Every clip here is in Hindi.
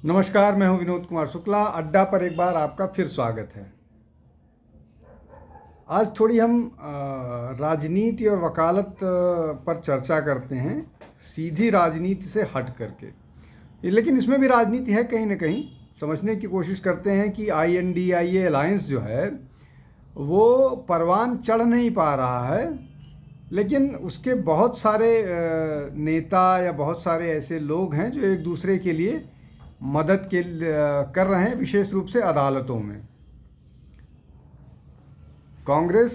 नमस्कार, मैं हूं विनोद कुमार शुक्ला। अड्डा पर एक बार आपका फिर स्वागत है। आज थोड़ी हम राजनीति और वकालत पर चर्चा करते हैं, सीधी राजनीति से हट करके। लेकिन इसमें भी राजनीति है कहीं ना कहीं। समझने की कोशिश करते हैं कि INDIA अलायंस जो है वो परवान चढ़ नहीं पा रहा है, लेकिन उसके बहुत सारे नेता या बहुत सारे ऐसे लोग हैं जो एक दूसरे के लिए मदद कर रहे हैं, विशेष रूप से अदालतों में। कांग्रेस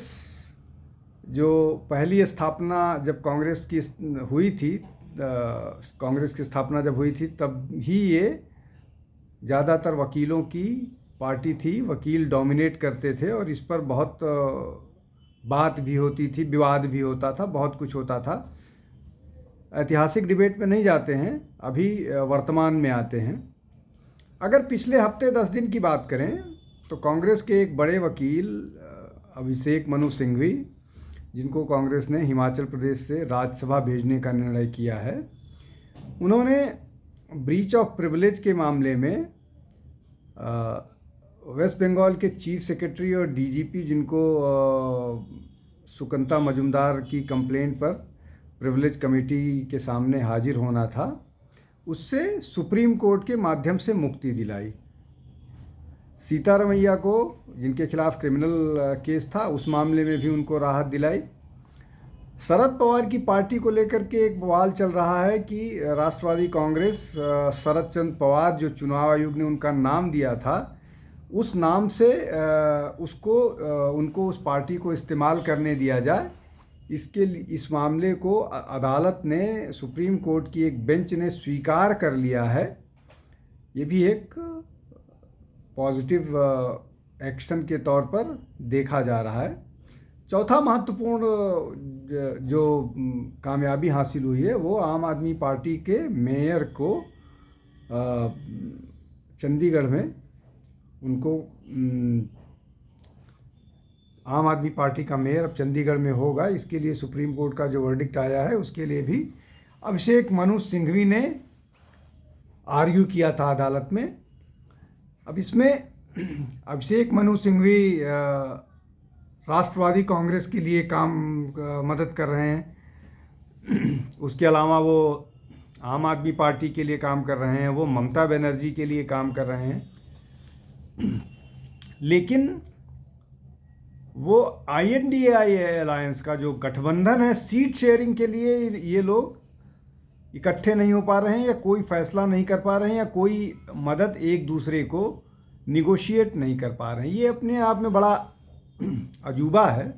जो पहली स्थापना जब कांग्रेस की हुई थी, कांग्रेस की स्थापना जब हुई थी तब ही ये ज़्यादातर वकीलों की पार्टी थी। वकील डोमिनेट करते थे और इस पर बहुत बात भी होती थी, विवाद भी होता था, बहुत कुछ होता था। ऐतिहासिक डिबेट में नहीं जाते हैं, अभी वर्तमान में आते हैं। अगर पिछले हफ्ते 10 दिन की बात करें तो कांग्रेस के एक बड़े वकील अभिषेक मनु सिंघवी, जिनको कांग्रेस ने हिमाचल प्रदेश से राज्यसभा भेजने का निर्णय किया है, उन्होंने ब्रीच ऑफ प्रिविलेज के मामले में वेस्ट बंगाल के चीफ सेक्रेटरी और DGP, जिनको सुकंता मजुमदार की कंप्लेंट पर प्रिविलेज कमेटी के सामने हाजिर होना था, उससे सुप्रीम कोर्ट के माध्यम से मुक्ति दिलाई। सीतारमैया को, जिनके खिलाफ क्रिमिनल केस था, उस मामले में भी उनको राहत दिलाई। शरद पवार की पार्टी को लेकर के एक बवाल चल रहा है कि राष्ट्रवादी कांग्रेस, शरद चंद्र पवार जो चुनाव आयोग ने उनका नाम दिया था, उस नाम से उनको उस पार्टी को इस्तेमाल करने दिया जाए। इस मामले को अदालत ने, सुप्रीम कोर्ट की एक बेंच ने स्वीकार कर लिया है। ये भी एक पॉजिटिव एक्शन के तौर पर देखा जा रहा है। चौथा महत्वपूर्ण जो कामयाबी हासिल हुई है वो आम आदमी पार्टी के मेयर को चंडीगढ़ में, उनको आम आदमी पार्टी का मेयर अब चंडीगढ़ में होगा। इसके लिए सुप्रीम कोर्ट का जो वर्डिक्ट आया है उसके लिए भी अभिषेक मनु सिंघवी ने आर्ग्यू किया था अदालत में। अब इसमें अभिषेक मनु सिंघवी राष्ट्रवादी कांग्रेस के लिए मदद कर रहे हैं। उसके अलावा वो आम आदमी पार्टी के लिए काम कर रहे हैं, वो ममता बनर्जी के लिए काम कर रहे हैं। लेकिन वो INDIA अलायंस का जो गठबंधन है, सीट शेयरिंग के लिए ये लोग इकट्ठे नहीं हो पा रहे हैं, या कोई फैसला नहीं कर पा रहे हैं, या कोई मदद एक दूसरे को निगोशिएट नहीं कर पा रहे हैं। ये अपने आप में बड़ा अजूबा है।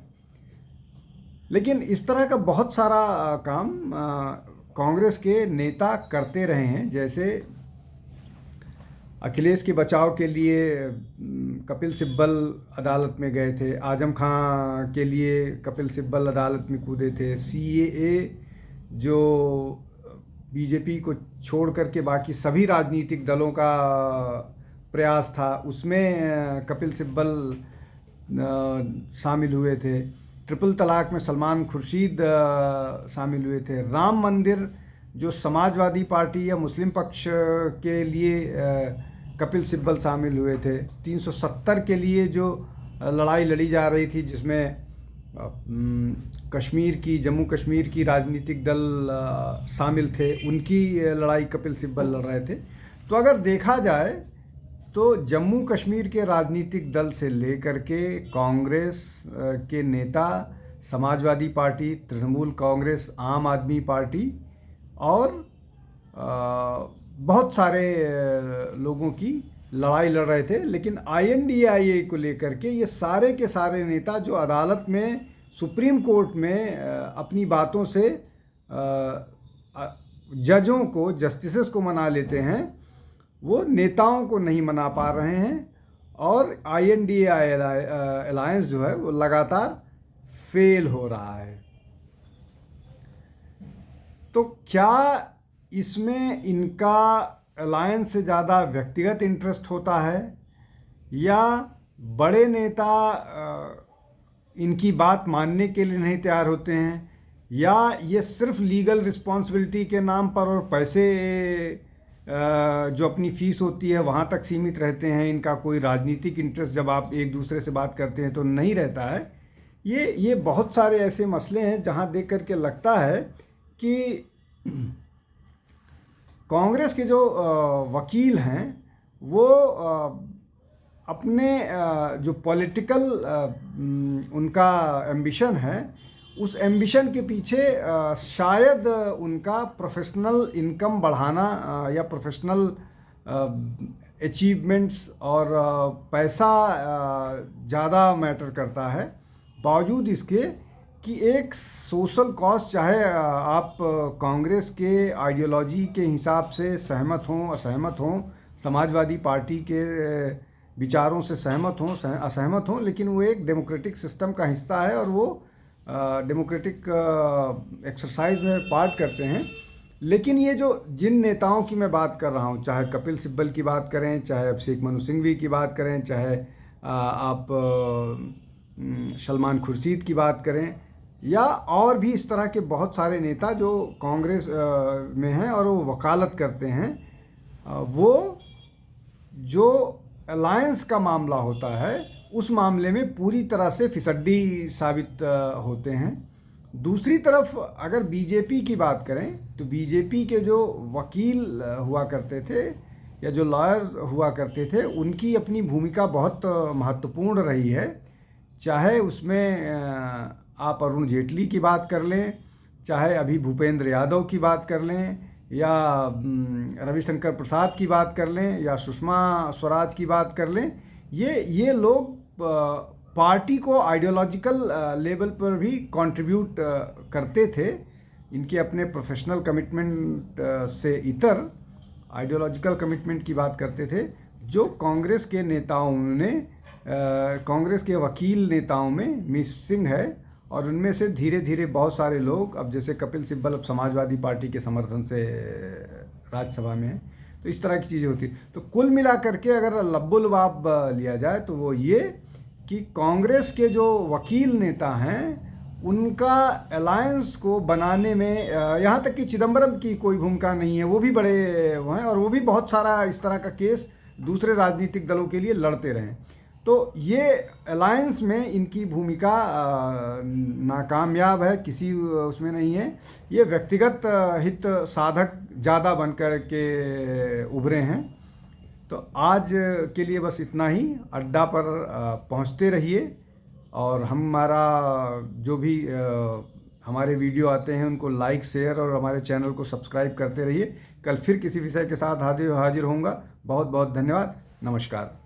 लेकिन इस तरह का बहुत सारा काम कांग्रेस के नेता करते रहे हैं। जैसे अखिलेश के बचाव के लिए कपिल सिब्बल अदालत में गए थे, आजम खां के लिए कपिल सिब्बल अदालत में कूदे थे, CAA जो BJP को छोड़ करके बाकी सभी राजनीतिक दलों का प्रयास था, उसमें कपिल सिब्बल शामिल हुए थे। ट्रिपल तलाक में सलमान खुर्शीद शामिल हुए थे। राम मंदिर जो समाजवादी पार्टी या मुस्लिम पक्ष के लिए कपिल सिब्बल शामिल हुए थे। 370 के लिए जो लड़ाई लड़ी जा रही थी, जिसमें जम्मू कश्मीर की राजनीतिक दल शामिल थे, उनकी लड़ाई कपिल सिब्बल लड़ रहे थे। तो अगर देखा जाए तो जम्मू कश्मीर के राजनीतिक दल से लेकर के कांग्रेस के नेता, समाजवादी पार्टी, तृणमूल कांग्रेस, आम आदमी पार्टी और बहुत सारे लोगों की लड़ाई लड़ रहे थे। लेकिन INDIA को लेकर के ये सारे के सारे नेता जो अदालत में, सुप्रीम कोर्ट में अपनी बातों से जजों को, जस्टिसेस को मना लेते हैं, वो नेताओं को नहीं मना पा रहे हैं। और INDIA अलायंस जो है वो लगातार फेल हो रहा है। तो क्या इसमें इनका अलायंस से ज़्यादा व्यक्तिगत इंटरेस्ट होता है, या बड़े नेता इनकी बात मानने के लिए नहीं तैयार होते हैं, या ये सिर्फ लीगल रिस्पॉन्सिबिलिटी के नाम पर और पैसे जो अपनी फ़ीस होती है वहाँ तक सीमित रहते हैं। इनका कोई राजनीतिक इंटरेस्ट जब आप एक दूसरे से बात करते हैं तो नहीं रहता है। ये बहुत सारे ऐसे मसले हैं जहाँ देख कर के लगता है कि कांग्रेस के जो वकील हैं वो अपने जो पॉलिटिकल उनका एम्बिशन है, उस एम्बिशन के पीछे शायद उनका प्रोफेशनल इनकम बढ़ाना या प्रोफेशनल अचीवमेंट्स और पैसा ज़्यादा मैटर करता है, बावजूद इसके कि एक सोशल कॉज, चाहे आप कांग्रेस के आइडियोलॉजी के हिसाब से सहमत हों असहमत हों, समाजवादी पार्टी के विचारों से सहमत हों असहमत हों, लेकिन वो एक डेमोक्रेटिक सिस्टम का हिस्सा है और वो डेमोक्रेटिक एक्सरसाइज में पार्ट करते हैं। लेकिन ये जो जिन नेताओं की मैं बात कर रहा हूँ, चाहे कपिल सिब्बल की बात करें, चाहे अभिषेक मनु सिंघवी की बात करें, चाहे आप सलमान खुर्शीद की बात करें, या और भी इस तरह के बहुत सारे नेता जो कांग्रेस में हैं और वो वकालत करते हैं, वो जो अलायंस का मामला होता है उस मामले में पूरी तरह से फिसड्डी साबित होते हैं। दूसरी तरफ अगर बीजेपी की बात करें तो बीजेपी के जो वकील हुआ करते थे या जो लॉयर्स हुआ करते थे, उनकी अपनी भूमिका बहुत महत्वपूर्ण रही है। चाहे उसमें आप अरुण जेटली की बात कर लें, चाहे अभी भूपेंद्र यादव की बात कर लें, या रविशंकर प्रसाद की बात कर लें, या सुषमा स्वराज की बात कर लें, ये लोग पार्टी को आइडियोलॉजिकल लेवल पर भी कंट्रीब्यूट करते थे। इनके अपने प्रोफेशनल कमिटमेंट से इतर आइडियोलॉजिकल कमिटमेंट की बात करते थे, जो कांग्रेस के नेताओं ने कांग्रेस के वकील नेताओं में मिसिंग है। और उनमें से धीरे धीरे बहुत सारे लोग, अब जैसे कपिल सिब्बल अब समाजवादी पार्टी के समर्थन से राज्यसभा में हैं, तो इस तरह की चीज़ें होती। तो कुल मिला करके अगर लब्बुलबाब लिया जाए तो वो ये कि कांग्रेस के जो वकील नेता हैं उनका अलायंस को बनाने में, यहाँ तक कि चिदम्बरम की कोई भूमिका नहीं है, वो भी बड़े वो हैं और वो भी बहुत सारा इस तरह का केस दूसरे राजनीतिक दलों के लिए लड़ते रहे। तो ये अलायंस में इनकी भूमिका नाकामयाब है, किसी उसमें नहीं है। ये व्यक्तिगत हित साधक ज़्यादा बनकर के उभरे हैं। तो आज के लिए बस इतना ही। अड्डा पर पहुंचते रहिए और हमारा जो भी हमारे वीडियो आते हैं उनको लाइक शेयर और हमारे चैनल को सब्सक्राइब करते रहिए। कल फिर किसी विषय के साथ हाजिर होऊंगा। बहुत बहुत धन्यवाद। नमस्कार।